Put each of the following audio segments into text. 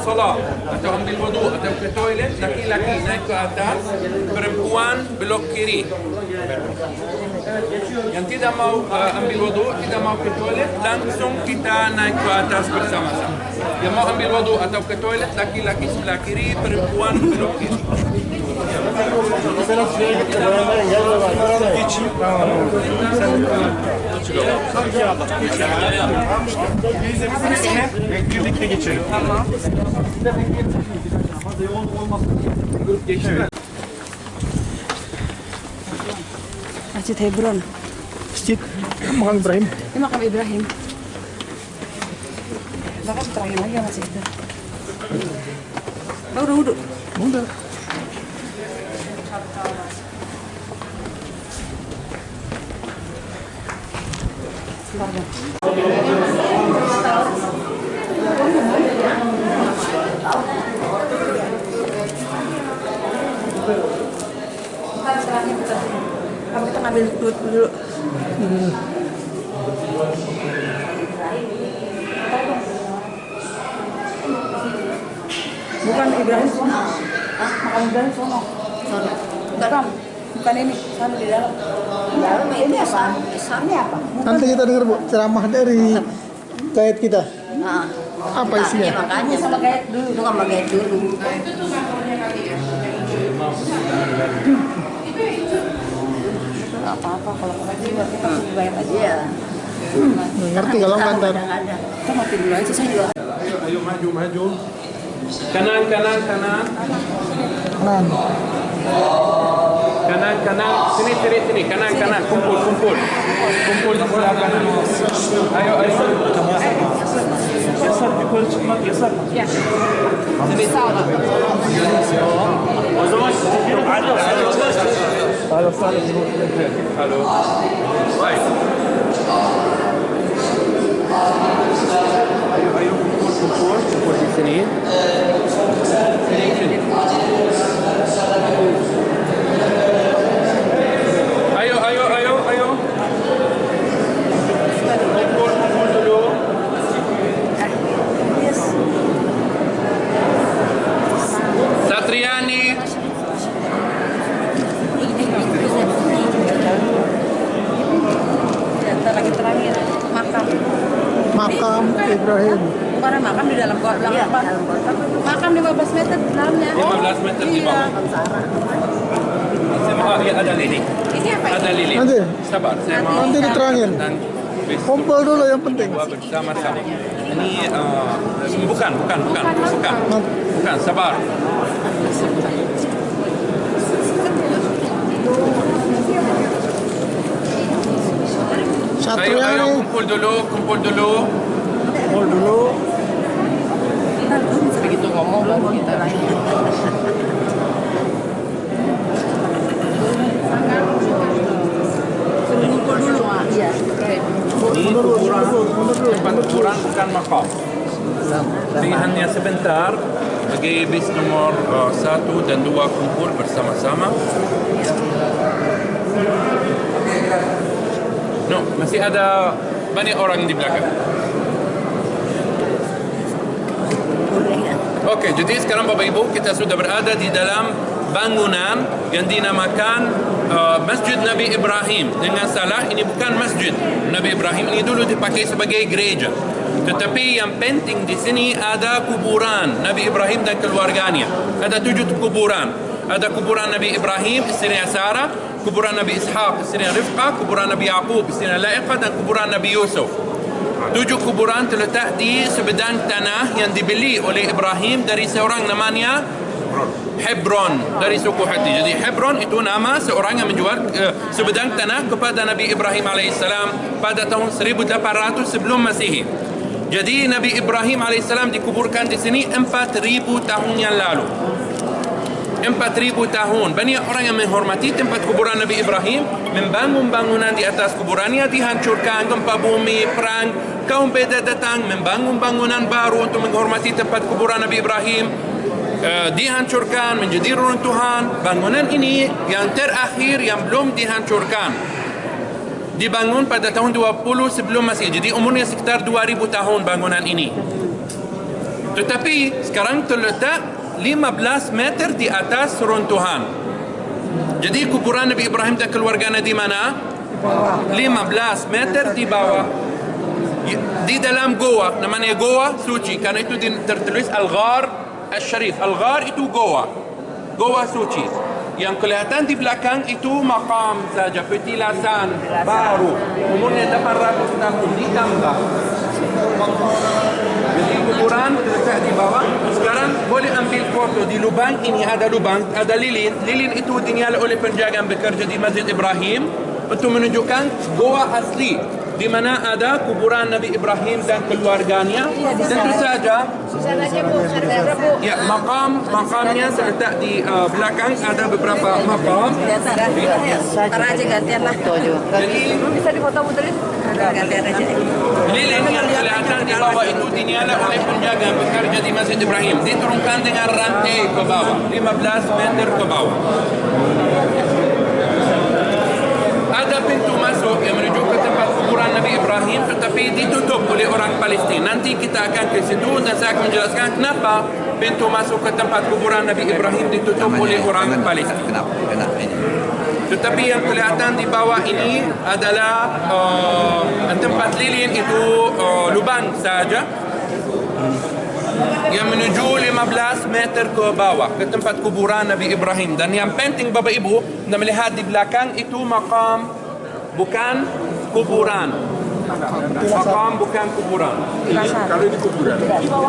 salat atau ambil wudu atau ke toilet, laki-laki naik ke atas, perempuan belok kiri. Yang tidak mau ambil wudu, tidak mau ke toilet, langsung kita naik ke atas bersama-sama. Yang mau ambil wudu atau ke toilet, laki-laki sebelah kiri, perempuan belok kiri. Birlikte geçelim. Masjid Hebron. Masjid Makam Ibrahim. Ini makam Ibrahim. Bahkan terangin lagi ya masih itu. Oh, udah wudhu. Udah. Kamu kita ngambil dulu. Bukan Ibrahim sono. Makam Ibrahim sono. Enggak dong. Bukan ini, sana di dalam. Dalam ini apa? Islamnya apa? Nanti kita dengar Bu ceramah dari guide kita. Nah, Apa isinya? makanya Sama gayet dulu. itu kan pakai dulu. Enggak apa-apa kalau kamu juga kita tunggu gayet aja. Iya. Ngerti kalau kantor. Kadang-kadang. Kita mati dulu aja saya juga. Ayo maju. Kanan. Kanan. Kanan. Sini. Kanan. Kumpul. Kumpul di sebelah kanan. Ayo. Yasak yukarı çıkmak yasak. Ya. Sini. O zaman ada. Halo. Halo. Baik. Ayo kumpul di sini. Sini. Ayo. Kumpul dulu. Yes. Satriani. Bentar lagi terakhir makam. Makam Ibrahim. Bukan ada makam di dalam belakang apa? Makam 15 meter di dalamnya. 15 meter di bawah. Saya mau ada lili. Ini apa? Ada lili. Nanti. Sabar, saya mau Nanti diterangin. Kumpul dulu yang penting. Bersama-sama. Ini bukan, sabar. Ayo, Satriani. kumpul dulu. Kumpul dulu. Begitu ngomong baru kita lagi. Suruh ngumpul dulu. Iya. Ini tempat kuburan bukan makam. Jadi hanya sebentar bagi bis nomor 1 dan 2 kumpul bersama-sama. No, masih ada banyak orang di belakang. Oke, jadi sekarang Bapak Ibu kita sudah berada di dalam bangunan yang dinamakan Masjid Nabi Ibrahim. Dengan salah, ini bukan masjid Nabi Ibrahim, ini dulu dipakai sebagai gereja. Tetapi yang penting di sini ada kuburan Nabi Ibrahim dan keluarganya. Ada 7 kuburan. Ada kuburan Nabi Ibrahim, istrinya Sarah, kuburan Nabi Ishaq, istrinya Rifqah, kuburan Nabi Yaqub, istrinya La'iqah, dan kuburan Nabi Yusuf. 7 kuburan terletak di sebidang tanah yang dibeli oleh Ibrahim dari seorang namanya Hebron, dari suku Hati. Jadi Hebron itu nama seorang yang menjual sebidang tanah kepada Nabi Ibrahim alaihissalam pada tahun 1800 sebelum Masehi. Jadi Nabi Ibrahim alaihissalam dikuburkan di sini 4000 tahun yang lalu. 4000 tahun. Banyak orang yang menghormati tempat kuburan Nabi Ibrahim, membangun bangunan di atas kuburannya dihancurkan, gempa bumi, perang, kaum beda datang, membangun bangunan baru untuk menghormati tempat kuburan Nabi Ibrahim, dihancurkan, menjadi reruntuhan. Bangunan ini yang terakhir yang belum dihancurkan dibangun pada tahun 20 sebelum Masehi. Jadi umurnya sekitar 2000 tahun bangunan ini. Tetapi sekarang terletak 15 meter di atas runtuhan. Jadi kuburan Nabi Ibrahim dan keluarganya di mana? 15 meter di bawah. Di dalam goa, namanya goa suci. Karena itu tertulis Al-Ghar Al-Sharif. Al-Ghar itu goa. Goa suci. Yang kelihatan di belakang itu makam saja, petilasan baru. Umurnya 800 tahun ditambah. Jadi kuburan terletak di bawah. Sekarang boleh ambil foto di lubang. Ini ada lubang, ada lilin. Lilin itu dinyala oleh penjaga yang bekerja di Masjid Ibrahim untuk menunjukkan goa asli di mana ada kuburan Nabi Ibrahim dan keluarganya. Tentu saja ya, makamnya terletak di belakang, ada beberapa makam. Ntar aja gantian lah. Jadi Bisa difoto muterin? Gantian aja. lilin yang kelihatan di bawah itu dinyala oleh penjaga yang bekerja di Masjid Ibrahim, diturunkan dengan rantai ke bawah 15 meter ke bawah. Ada pintu masuk yang menuju ke tempat kuburan Nabi Ibrahim, tetapi ditutup oleh orang Palestin. Nanti kita akan ke situ dan saya akan menjelaskan kenapa pintu masuk ke tempat kuburan Nabi Ibrahim ditutup oleh orang Palestin. Kenapa ini? Tetapi yang kelihatan di bawah ini adalah tempat lilin itu lubang saja yang menuju 15 meter ke bawah ke tempat kuburan Nabi Ibrahim. Dan yang penting Bapak Ibu, Anda melihat di belakang itu makam, bukan kuburan. Makam bukan kuburan. Kalau di kuburan,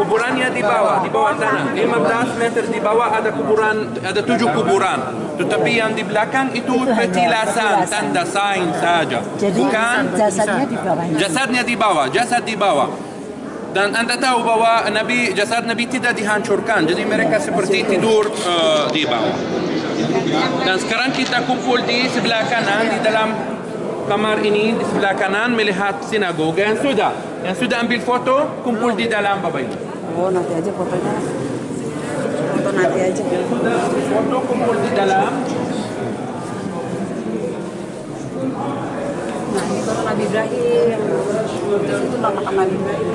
kuburannya di bawah tanah. 15 meter di bawah ada kuburan, ada 7 kuburan. Tetapi yang di belakang itu petilasan, tanda sign saja. Bukan Jasadnya di bawahnya. jasadnya di bawah, jasad di bawah. Dan anda tahu bahwa jasad Nabi tidak dihancurkan. Jadi mereka seperti tidur di bawah. Dan sekarang kita kumpul di sebelah kanan, di dalam kamar ini, di sebelah kanan melihat sinagoga yang sudah ambil foto, kumpul di dalam Bapak Ibu. Oh, nanti aja fotonya. Foto nanti aja. Sudah foto kumpul di dalam. Nah, ini foto Nabi Ibrahim. Terus itu makam Nabi Ibrahim.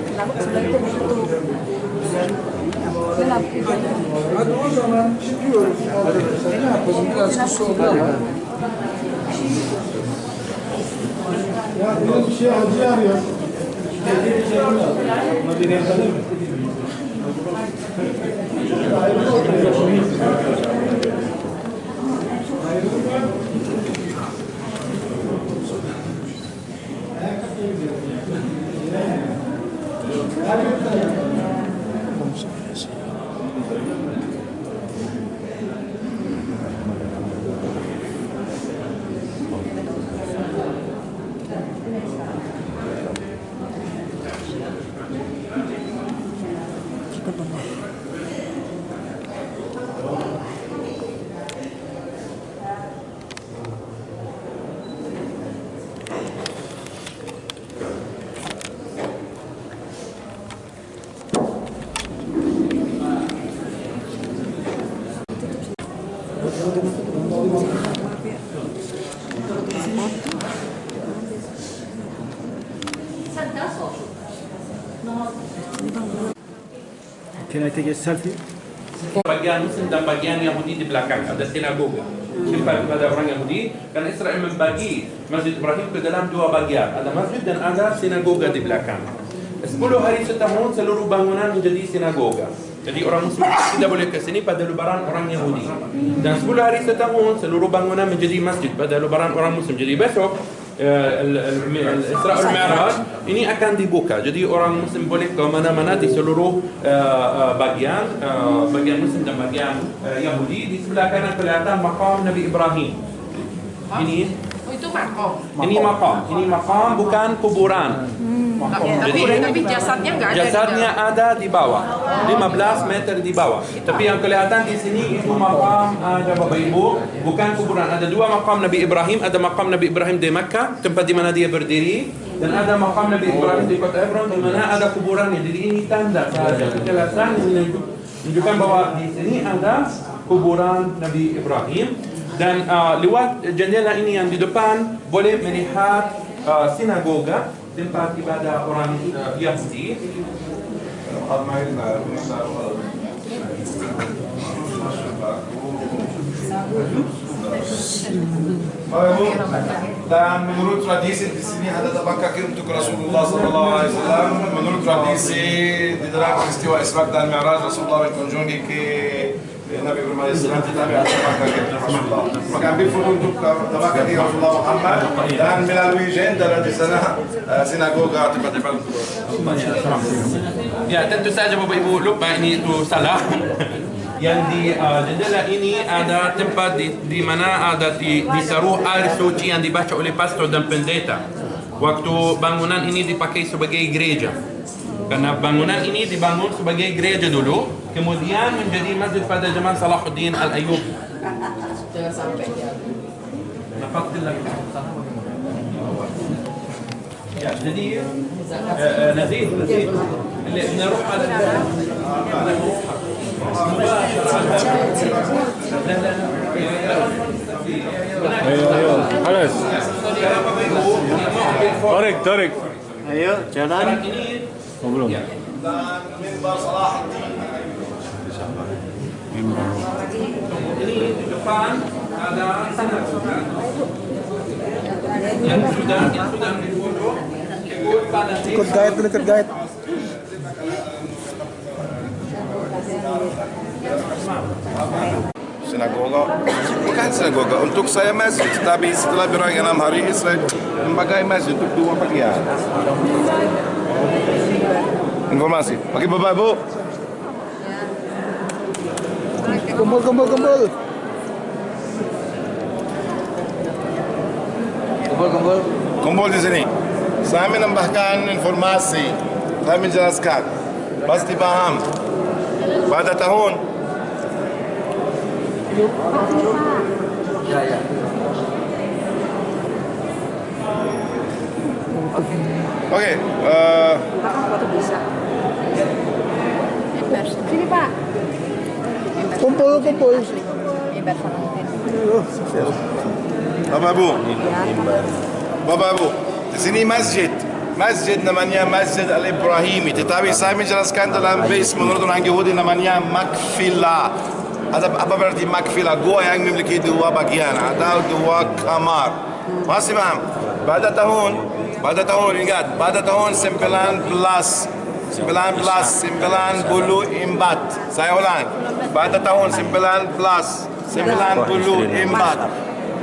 Kenapa sebelah itu ditutup? Kenapa? Aduh, zaman gidiyoruz. Arkadaşlar ne yapalım? Biraz kısa oldu ama. Ya böyle bir şey acı arıyor. Can I take a selfie? Bagian Muslim dan bagian Yahudi di belakang, ada sinagoga. Simpan kepada orang Yahudi, karena Israel membagi Masjid Ibrahim ke dalam 2 bagian. Ada masjid dan ada sinagoga di belakang. 10 hari setahun seluruh bangunan menjadi sinagoga. Jadi orang Muslim tidak boleh ke sini pada lebaran orang Yahudi. Dan 10 hari setahun seluruh bangunan menjadi masjid pada lebaran orang Muslim. Jadi besok Isra al-Mi'raj ini akan dibuka. Jadi orang Muslim boleh ke mana-mana di seluruh bagian Muslim dan bagian Yahudi. Di sebelah kanan kelihatan makam Nabi Ibrahim. Itu makam. Ini makam bukan kuburan. Jadi Tapi jasadnya nggak ada. jasadnya ada di bawah, 15 meter di bawah. Tapi yang kelihatan di sini itu makam ada Bapak Ibu, bukan kuburan. Ada 2 makam Nabi Ibrahim, ada makam Nabi Ibrahim di Makkah, tempat di mana dia berdiri, dan ada makam Nabi Ibrahim di kota Hebron di mana ada kuburannya. Jadi ini tanda saja, kejelasan yang menunjukkan bahwa di sini ada kuburan Nabi Ibrahim. Dan lewat jendela ini yang di depan boleh melihat sinagoga, tempat ibadah orang Yahudi. Dan menurut tradisi di sini ada tabak kaki untuk Rasulullah SAW. Menurut tradisi di dalam peristiwa Isra dan Mi'raj Rasulullah berkunjungi ke Nabi Ibrahim AS tetapi ada tabak kaki Rasulullah. Maka ambil foto untuk tabak kaki Rasulullah Muhammad dan melalui jendela di sana sinagoga tempat-tempat. Ya, tentu saja Bapak Ibu lupa ini itu salah. Yang di jendela ini ada tempat di mana ada disaruh air suci yang dibaca oleh pastor dan pendeta. Waktu bangunan ini dipakai sebagai gereja. Karena bangunan ini dibangun sebagai gereja dulu, kemudian menjadi masjid pada zaman Salahuddin Al-Ayyub. Jangan sampai ya. Ya, jadi Nazid نروح على ايوه خلاص طارق Ayo, jalan. belum Dan mimbar Salahuddin. ini di depan ada sinagoga yang sudah difoto ikut pada Ikut guide dulu, ikut guide. Sinagoga bukan sinagoga untuk saya masjid, tapi setelah berang 6 hari Israel membagai masjid untuk 2 bagian. Informasi bagi Bapak Ibu. Kumpul. Kumpul di sini. Saya menambahkan informasi, saya menjelaskan. Pasti paham. Pada tahun Oke, Sini Pak. Kumpul. Bapak Ibu, di sini masjid namanya Masjid Al-Ibrahimi. Tetapi saya menjelaskan dalam base menurut orang Yahudi namanya Makfila. Apa berarti Makfila? Gua yang memiliki 2 bagian atau 2 kamar. Masih paham? Pada tahun ingat, pada tahun 1994. Saya ulang. Pada tahun 1994.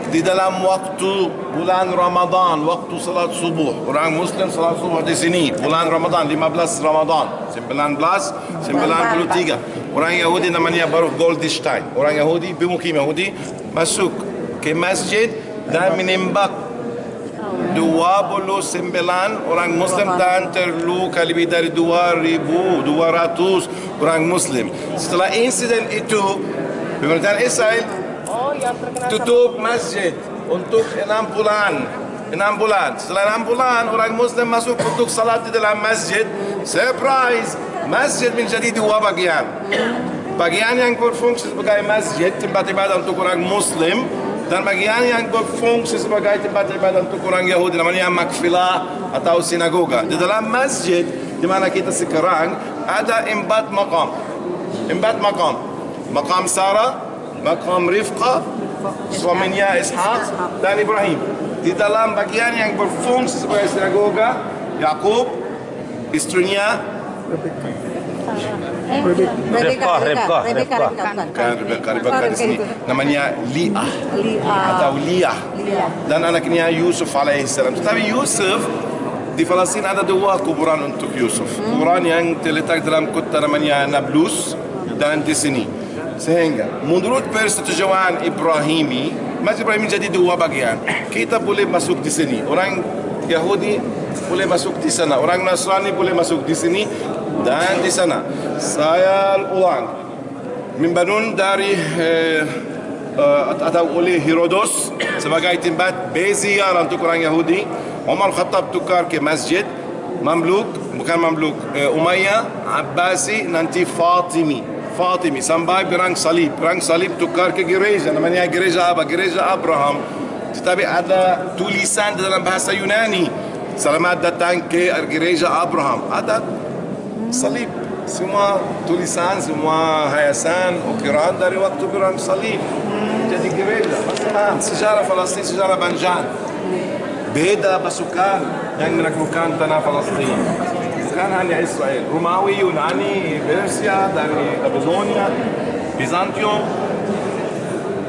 Di dalam waktu bulan Ramadan, waktu salat subuh, orang Muslim salat subuh di sini, bulan Ramadan, 15 Ramadan, 1993. Orang Yahudi namanya Baruch Goldstein. Orang Yahudi, pemukim Yahudi, masuk ke masjid dan menembak 29 orang Muslim dan terluka lebih dari 2.200 orang Muslim. Setelah insiden itu, pemerintahan Israel tutup masjid untuk 6 bulan. Setelah 6 bulan, orang Muslim masuk untuk salat di dalam masjid. Surprise! Masjid menjadi 2 bagian. Bagian yang berfungsi sebagai masjid, tempat ibadah untuk orang Muslim, dan bagian yang berfungsi sebagai tempat ibadah untuk orang Yahudi, namanya Makfilah atau sinagoga. Di dalam masjid, di mana kita sekarang, ada 4 maqam. 4 maqam. Maqam Sarah, Maqam Rifqa, suaminya Ishaq dan Ibrahim. Di dalam bagian yang berfungsi sebagai sinagoga, Yakub, istrinya Rebecca di sini namanya Liah atau Liah dan anaknya Yusuf alaihissalam. Tetapi Yusuf di Palestina ada 2 kuburan untuk Yusuf. Kuburan yang terletak dalam kota namanya Nablus dan di sini. Sehingga menurut persetujuan Ibrahimi, Masjid Ibrahim jadi 2 bagian. Kita boleh masuk di sini. Orang Yahudi boleh masuk di sana. Orang Nasrani boleh masuk di sini dan di sana. Saya ulang. Membangun dari atau oleh Herodos sebagai tempat berziarah untuk orang Yahudi. Umar Khattab tukar ke masjid Mamluk, bukan Mamluk, Umayyah, Abbasi, nanti Fatimi. Fatimi sampai perang salib. Perang salib tukar ke gereja, namanya gereja apa? Gereja Abraham. Tetapi ada tulisan dalam bahasa Yunani. Selamat datang ke gereja Abraham. Ada salib. Semua tulisan, semua hayasan, ukiran dari waktu perang salib. Jadi gereja. Masalah sejarah Palestin, sejarah Banjan. Beda pasukan yang menaklukkan tanah Palestin. Bukan hanya Israel. Romawi, Yunani, Persia, dari Babilonia, Bizantium.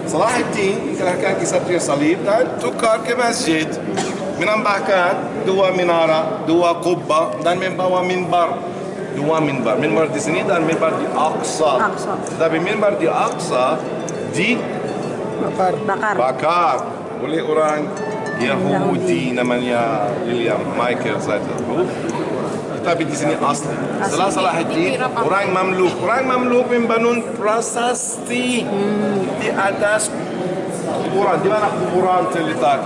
Salahuddin mengerahkan Kesatria Salib dan tukar ke masjid. Menambahkan 2 menara, 2 kubah dan membawa minbar. 2 minbar. Minbar di sini dan minbar di Aqsa. Tapi minbar di Aqsa bakar oleh orang Yahudi namanya William Michael Slater. Tapi di sini asli. Setelah Salahuddin, orang Mamluk membangun prasasti di atas kuburan. Di mana kuburan terletak?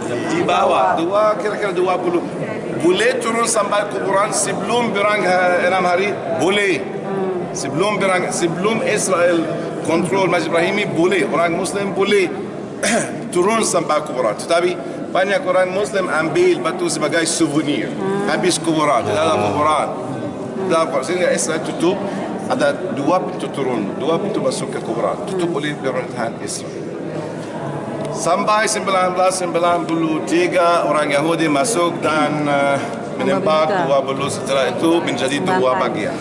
Di bawah. Kira-kira 20. Boleh turun sampai kuburan sebelum perang 6 hari? Boleh. Sebelum Israel kontrol Masjid Ibrahimi boleh. Orang Muslim boleh turun sampai kuburan. Tetapi banyak orang Muslim ambil batu sebagai souvenir. Habis kuburan, tidak ada kuburan. Sehingga Israel tutup, ada 2 pintu turun, 2 pintu masuk ke kuburan. Tutup oleh pemerintahan Israel. Sampai 1993 orang Yahudi masuk dan menembak 20. Setelah itu menjadi 2 bagian.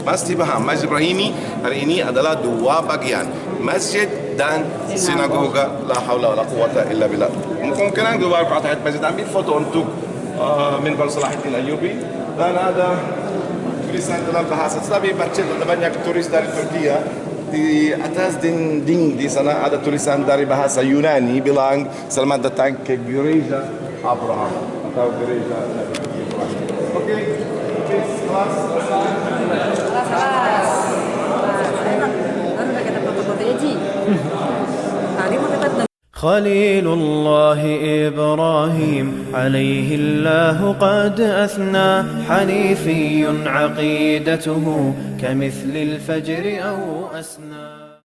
Mesti paham, Masjid Ibrahimi hari ini adalah 2 bagian. Masjid dan sinagoga. La haula wala quwata illa billah. Mungkin keluar Fatihah Masjid, ambil foto untuk minbar Salahuddin Ayyubi. Dan ada tulisan dalam bahasa, tapi baca banyak turis dari Turki. Di atas dinding di sana ada tulisan dari bahasa Yunani bilang selamat datang ke gereja Abraham atau gereja Nabi Ibrahim. Okey. Kelas. خليل الله إبراهيم عليه الله قد أثنى حنيفي عقيدته كمثل الفجر أو أسنى